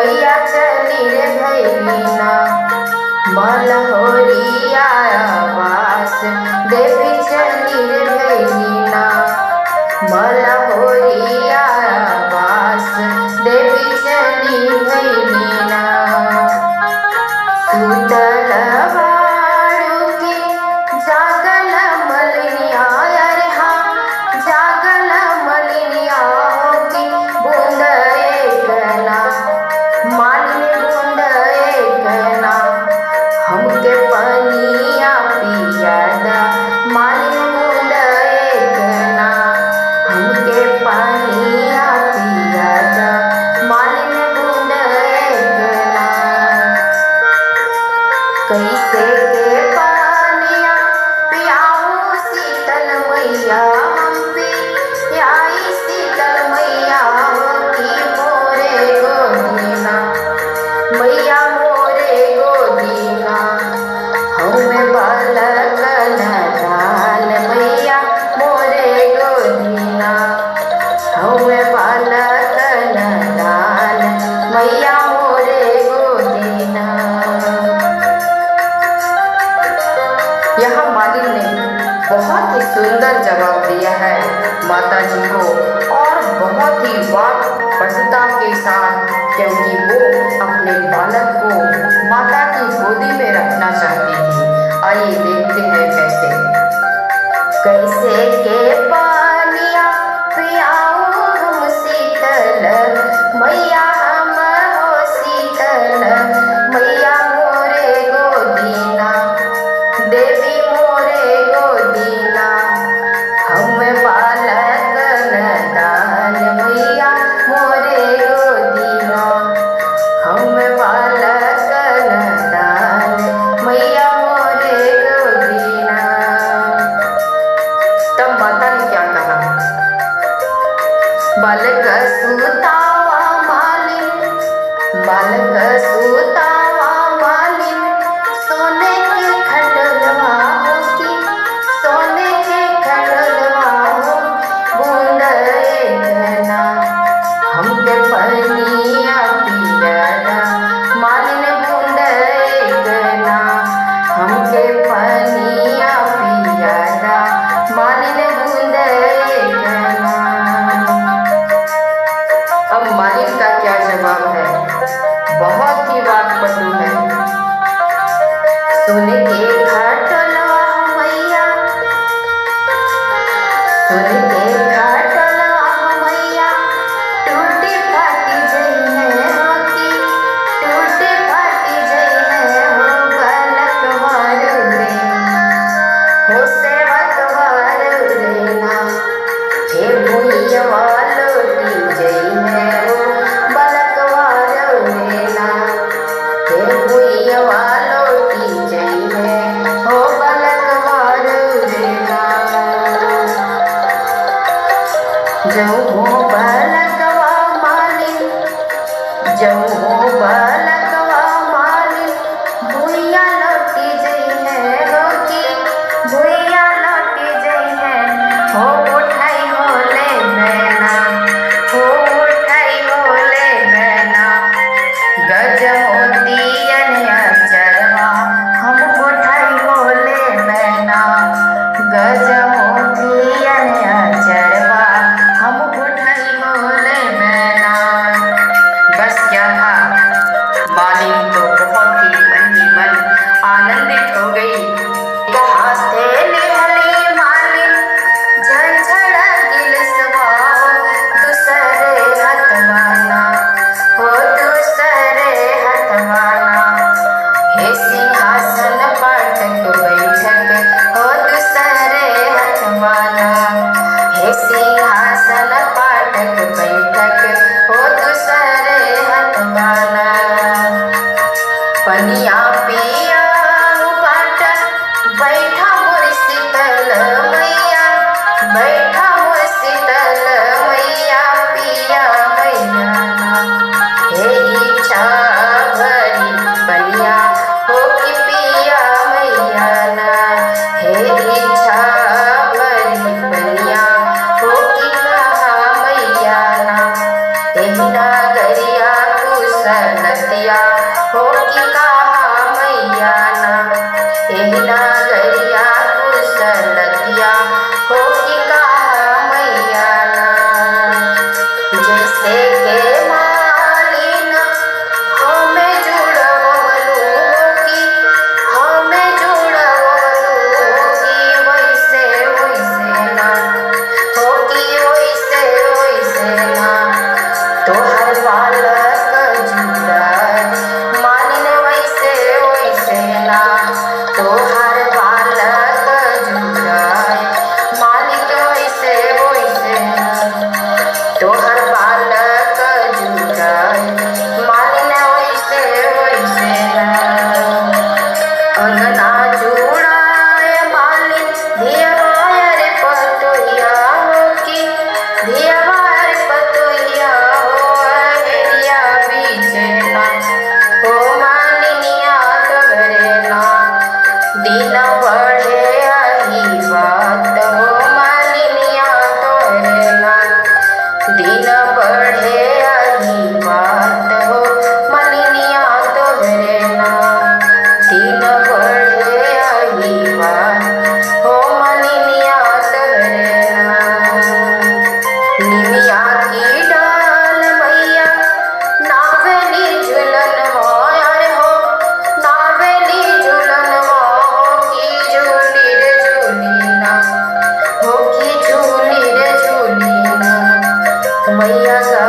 मैया चली रे भैलीना मलहोरिया आवास देवी चली रे भैलीना मलहोरिया आवास देवी चली भैलीना सुतल बाड़ू जागल मलिनिया रे हाँ जागल मलिनिया की बूंद एकना मालिनी बूंद एकना हमके पनिया पियादा मालिनी बूंद एकना हमके पनिया पियादा मालिनी बूंद एकना कैसे के पानिया पियाऊ शीतल मैया हम पियाई शीतल मैया की मोरे गोदीना मैया मोरे गोदीना हमें बालक नदान मैया मोरे गोदीना हमें बालक नदान मैया मोरे गोदीना। यहाँ मालिन ने बहुत ही सुंदर जवाब दिया है माता जी को और बहुत ही वाक्पटुता के साथ, क्योंकि वो अपने बालक को माता की गोदी में रखना चाहती थी। आइए देखते हैं कैसे। कैसे के पानिया पियाऊ हम शीतल मैया हम हो शीतल मैया मोरे गोदीना देवी मोरे गोदीना हम बालक नदान मैया मोरे गोदीना हम बालक नदान मैया मोरे गोदीना। तब माता ने क्या कहा? बालक सुतावा मालिन बालक सुतावा मालिन सोने के खटलवा की सोने के खटलवा बूंद एकना हमके पनिया पियादा मालिन बूंद एकना हमके पनिया पियादा मालिन बूंद एकना। अब मालिन का क्या जवाब है? बहुत ही वाक्पटु है। सोने के खटलवा मैया सोने के खटलवा मैया टूटी फाटी जई है हो की टूटी फाटी जई है हो बालक वार रे हो सेवक वार रेना हे भुइया लोटी जई है हो बालक वार रेना हे भुइया लोटी जई है हो बालक वार रेना। जऊ हो बालकवा मालिन जऊ हो बालकवा मालिन भुइया लौटी जई है हो की भुइया लौटी जई है हो उठाई हो ले बैना हो उठाई हो ले बैना गज मोतियन अचरवा हम उठाई हो ले बैना गज मोतियन अचरवा हम उठाई हो ले बैना। बस क्या था, मालिन तो बहुत ही मन ही मन आनंदित हो गई। कहाँ से निहली मालिन झंझड़ गिलसवा दूसरे हथवाना हो दूसरे हथवाना हे सिंहासन पाटक बैठक हो दूसरे हथवाना हे सिंहासन पाटक बैठक हो दूसरे हथवाना। पनिया पिया बाट बैठा मोर शीतल मैया बैठा मोर शीतल मैया पिया मैया हे इच्छा भरी पनिया हो कि पिया मैया हे इच्छा भरी पनिया हो कि कहा मैया गरिया कुशल हो कि कहा मैया ना एही नगरिया कुशलतिया हो कि कहा मैया ना जैसे के मालिन हमें जुड़वलू कि हमें जुड़वलू कि वैसे वैसे ना हो कि वैसे वैसे ना तोहर बालक जुड़ाए मालिन वैसे वैसे ना तोहर बालक जुड़ाए मालिक वैसे वैसे ना तोहर बालक जुड़ाए मालिन वैसे वैसे ना अंगना जुड़ाए मालिन धियवायर पतोहिया हो कि धियवायर पतोहिया हो हेरिया बीचेना हो मालिनिया तोहरेना दिन बढ़े आही बात हो मालिनिया तोहरेना दिन बढ़े आही बात हो मालिनिया तोहरेना दिन बढ़े आही बात हो मालिनिया तोहरेना निमिया की डाल मैया नावेली झुलन हो अरे हो नावेली झुलन हो कि झूली रे झूली ना हो कि झूली रे झूली ना मैया गा